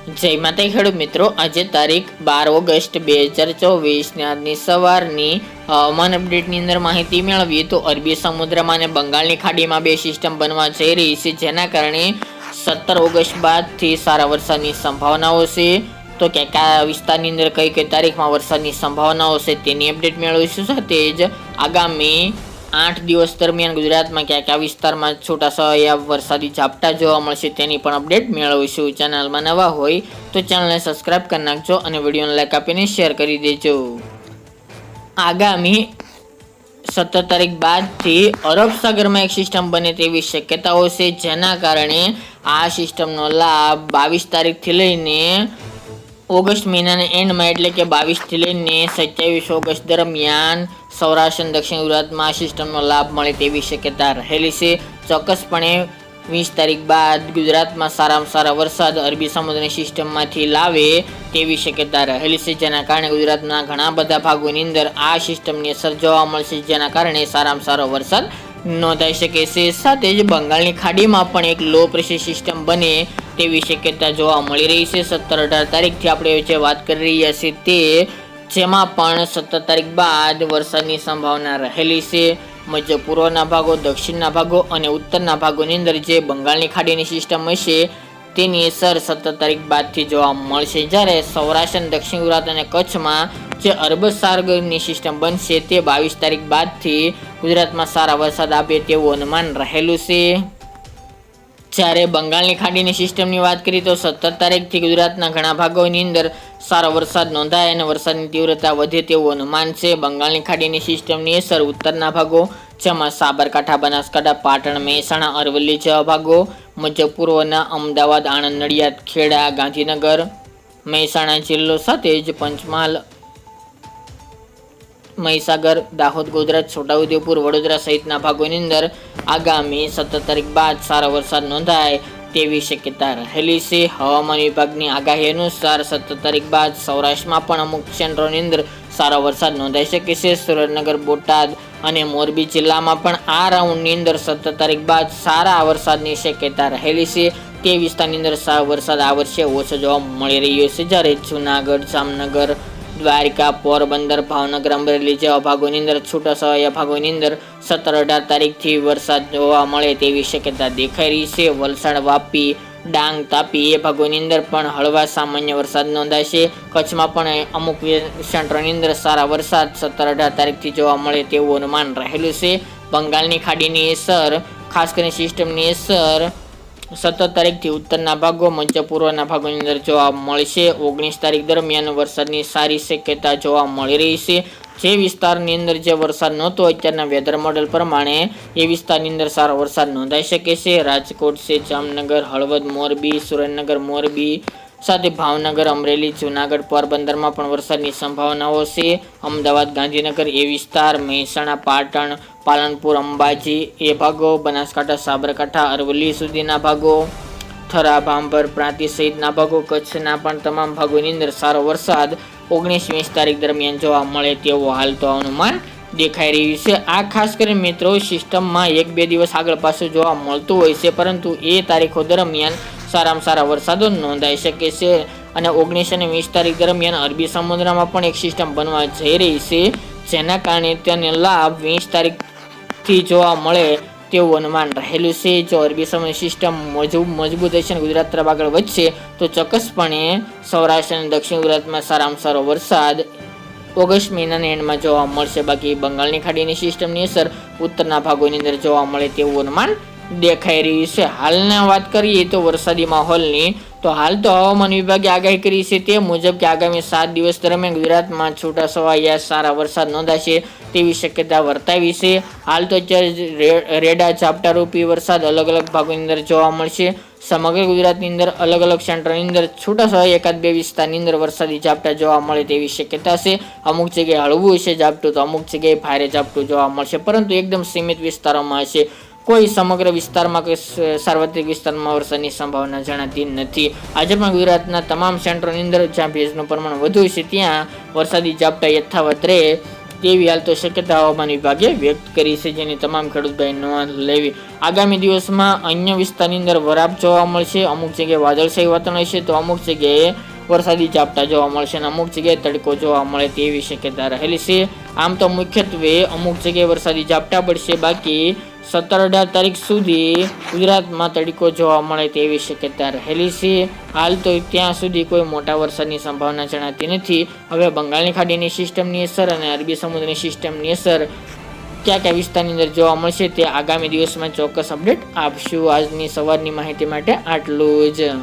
જય માતા ખેડૂત મિત્રો, આજે તારીખ 12 ઓગસ્ટ 2024 ને આજની સવારની હવામાન અપડેટની અંદર માહિતી મેળવીએ તો અરબી સમુદ્રમાં અને બંગાળની ખાડીમાં બે સિસ્ટમ બનવા જઈ રહી છે, જેના કારણે 17 ઓગસ્ટ બાદથી સારા વરસાદની સંભાવનાઓ છે. તો કયા વિસ્તારની અંદર કઈ કઈ તારીખમાં વરસાદની સંભાવનાઓ છે તેની અપડેટ મેળવીશું. સાથે જ આગામી 8 દિવસ દરમિયાન ગુજરાતમાં કયા વિસ્તારમાં છૂટાછવાયા વરસાદી ઝાપટા જોવા મળશે તેની પણ અપડેટ મેળવીશું. ચેનલમાં નવા હોય તો ચેનલને સબસ્ક્રાઇબ કરી નાખજો અને વિડીયોને લાઈક આપીને શેર કરી દેજો. આગામી 17 તારીખ બાદથી અરબ સાગરમાં એક સિસ્ટમ બને તેવી શક્યતાઓ છે, જેના કારણે આ સિસ્ટમનો લાભ 22 તારીખથી લઈને ઓગસ્ટ મહિનાના એન્ડમાં એટલે કે 22 થી લઈને 27 ઓગસ્ટ દરમિયાન સૌરાષ્ટ્ર અને દક્ષિણ ગુજરાતમાં સિસ્ટમનો લાભ મળે તેવી શક્યતા રહેલી છે. ચોક્કસપણે 20 તારીખ બાદ ગુજરાતમાં સારામાં સારા વરસાદ અરબી સમુદ્રની સિસ્ટમમાંથી લાવે તેવી શક્યતા રહેલી છે, જેના કારણે ગુજરાતના ઘણા બધા ભાગોની અંદર આ સિસ્ટમની અસર જોવા મળશે, જેના કારણે સારામાં સારો વરસાદ નોંધાઈ શકે છે. સાથે જ બંગાળની ખાડીમાં પણ એક લો પ્રેશર સિસ્ટમ બને તેવી શક્યતા જોવા મળી રહી છે. 17-18 તારીખથી આપણે જે વાત કરી રહ્યા છીએ તે, જેમાં પણ 17 તારીખ બાદ વરસાદની સંભાવના રહેલી છે. મધ્ય પૂર્વના ભાગો, દક્ષિણના ભાગો અને ઉત્તરના ભાગોની અંદર જે બંગાળની ખાડીની સિસ્ટમ હશે તેની અસર 17 તારીખ બાદથી જોવા મળશે, જ્યારે સૌરાષ્ટ્ર, દક્ષિણ ગુજરાત અને કચ્છમાં જે અરબ સાગરની સિસ્ટમ બનશે તે 22 તારીખ બાદથી ગુજરાતમાં સારા વરસાદ આપે તેવું અનુમાન રહેલું છે. જ્યારે બંગાળની ખાડીની સિસ્ટમની વાત કરીએ તો 17 તારીખથી ગુજરાતના ઘણા ભાગોની અંદર સારો વરસાદ નોંધાય અને વરસાદની તીવ્રતા વધે તેવું અનુમાન છે. બંગાળની ખાડીની સિસ્ટમની અસર ઉત્તરના ભાગો, જેમાં સાબરકાંઠા, બનાસકાંઠા, પાટણ, મહેસાણા, અરવલ્લી જેવા ભાગો, મધ્ય પૂર્વના અમદાવાદ, આણંદ, નડિયાદ, ખેડા, ગાંધીનગર, મહેસાણા જિલ્લો સાથે જ પંચમહાલ, મહીસાગર, દાહોદ, ગોધરા, છોટાઉદેપુર, વડોદરા સહિતના ભાગોની અંદર આગામી 17 તારીખ બાદ સારો વરસાદ નોંધાય તેવી શક્યતા રહેલી છે. હવામાન વિભાગની આગાહી અનુસાર 17 તારીખ બાદ સૌરાષ્ટ્રમાં પણ અમુક ક્ષેત્રોની અંદર સારો વરસાદ નોંધાઈ શકે છે. સુરેન્દ્રનગર, બોટાદ અને મોરબી જિલ્લામાં પણ આ રાઉન્ડની અંદર 17 તારીખ બાદ સારા વરસાદની શક્યતા રહેલી છે. તે વિસ્તારની અંદર સારો વરસાદ આ વર્ષે ઓછો જોવા મળી રહ્યો છે, જ્યારે જૂનાગઢ, જામનગર, દ્વારકા, પોરબંદર, ભાવનગર, અમરેલી જેવા ભાગોની અંદર છૂટાછવાયા ભાગોની અંદર 17-18 તારીખથી વરસાદ જોવા મળે તેવી શક્યતા દેખાઈ રહી છે. વલસાડ, વાપી, ડાંગ, તાપી એ ભાગોની અંદર પણ હળવા સામાન્ય વરસાદ નોંધાશે. કચ્છમાં પણ અમુક સેન્ટરોની અંદર સારા વરસાદ 17-18 તારીખથી જોવા મળે તેવું અનુમાન રહેલું છે. બંગાળની ખાડીની અસર, ખાસ કરીને સિસ્ટમની અસર 17 તારીખથી ઉત્તરના ભાગો, મધ્ય પૂર્વના ભાગોની અંદર જોવા મળશે. 19 તારીખ દરમિયાન વરસાદની સારી શક્યતા જોવા મળી રહી છે. જે વિસ્તારની અંદર જે વરસાદ નહોતો અત્યારના વેધર મોડેલ પ્રમાણે એ વિસ્તારની અંદર સારો વરસાદ નોંધાઈ શકે છે. રાજકોટ છે, જામનગર, હળવદ, મોરબી, સુરેન્દ્રનગર, મોરબી સાથે ભાવનગર, અમરેલી, જૂનાગઢ, પોરબંદરમાં પણ વરસાદની સંભાવનાઓ છે. અમદાવાદ, ગાંધીનગર એ વિસ્તાર, મહેસાણા, પાટણ, પાલનપુર, અંબાજી એ ભાગો, બનાસકાંઠા, સાબરકાંઠા, અરવલ્લી સુધીના ભાગો, થરા, ભાંભર, પ્રાંતિજ સહિતના ભાગો, કચ્છના પણ તમામ ભાગોની અંદર સારો વરસાદ 19-20 તારીખ દરમિયાન જોવા મળે તેવો હાલ તો અનુમાન દેખાઈ રહ્યું છે. આ ખાસ કરીને મિત્રો સિસ્ટમમાં 1-2 દિવસ આગળ પાછું જોવા મળતું હોય છે, પરંતુ એ તારીખો દરમિયાન સારામાં સારા વરસાદો નોંધાઈ શકે છે. અને 19 અને 20 તારીખ દરમિયાન અરબી સમુદ્રમાં પણ એક સિસ્ટમ બનવા જઈ રહી છે, જેના કારણે તેને લાભ 20 તારીખથી જોવા મળે તેવું અનુમાન રહેલું છે. જો અરબી સમુદ્ર સિસ્ટમ મજબૂત હશે અને ગુજરાત તરફ આગળ વધશે તો ચોક્કસપણે સૌરાષ્ટ્ર અને દક્ષિણ ગુજરાતમાં સારામાં સારો વરસાદ ઓગસ્ટ મહિનાના એન્ડમાં જોવા મળશે. બાકી બંગાળની ખાડીની સિસ્ટમની અસર ઉત્તરના ભાગોની અંદર જોવા મળે તેવું અનુમાન દેખાઈ રહ્યું છે. હાલના વાત કરીએ તો વરસાદી માહોલની, તો હાલ તો હવામાન વિભાગે આગાહી કરી છે તે મુજબ કે આગામી 7 દિવસ દરમિયાન ગુજરાતમાં છૂટાછવાયા સારા વરસાદ નોંધાશે તેવી શક્યતા વર્તાવી છે. હાલ તો અત્યારે રેડા ઝાપટા રૂપી વરસાદ અલગ અલગ ભાગોની અંદર જોવા મળશે. સમગ્ર ગુજરાતની અંદર અલગ અલગ સેન્ટરની અંદર છૂટાછવાયા 1-2 વિસ્તારની અંદર વરસાદી ઝાપટા જોવા મળે તેવી શક્યતા છે. અમુક જગ્યાએ હળવું હશે ઝાપટું તો અમુક જગ્યાએ ભારે ઝાપટું જોવા મળશે, પરંતુ એકદમ સીમિત વિસ્તારોમાં હશે. કોઈ સમગ્ર વિસ્તારમાં કે સાર્વત્રિક વિસ્તારમાં વરસાદની સંભાવના જણાતી નથી. આજે પણ ગુજરાતના તમામ સેન્ટરોની અંદર જ્યાં ભેજનું પ્રમાણ વધુ છે ત્યાં વરસાદી ઝાપટા યથાવત રહે તેવી હાલ તો શક્યતા હવામાન વિભાગે વ્યક્ત કરી છે, જેની તમામ ખેડૂત ભાઈ નોંધ લેવી. આગામી દિવસમાં અન્ય વિસ્તારની અંદર વરાપ જોવા મળશે, અમુક જગ્યાએ વાદળછાયું વાતાવરણ હશે તો અમુક જગ્યાએ વરસાદી ઝાપટા જોવા મળશે અને અમુક જગ્યાએ તડકો જોવા મળે તેવી શક્યતા રહેલી છે. આમ તો મુખ્યત્વે અમુક જગ્યાએ વરસાદી ઝાપટા પડશે, બાકી 17-18 તારીખ સુધી ગુજરાતમાં તડકો જોવા મળે તેવી શક્યતા રહેલી છે. હાલ તો ત્યાં સુધી કોઈ મોટા વરસાદની સંભાવના જણાતી નથી. હવે બંગાળની ખાડીની સિસ્ટમની અસર અને અરબી સમુદ્રની સિસ્ટમની અસર કયા કયા વિસ્તારની અંદર જોવા મળશે તે આગામી દિવસમાં ચોક્કસ અપડેટ આપશું. આજની સવારની માહિતી માટે આટલું જ.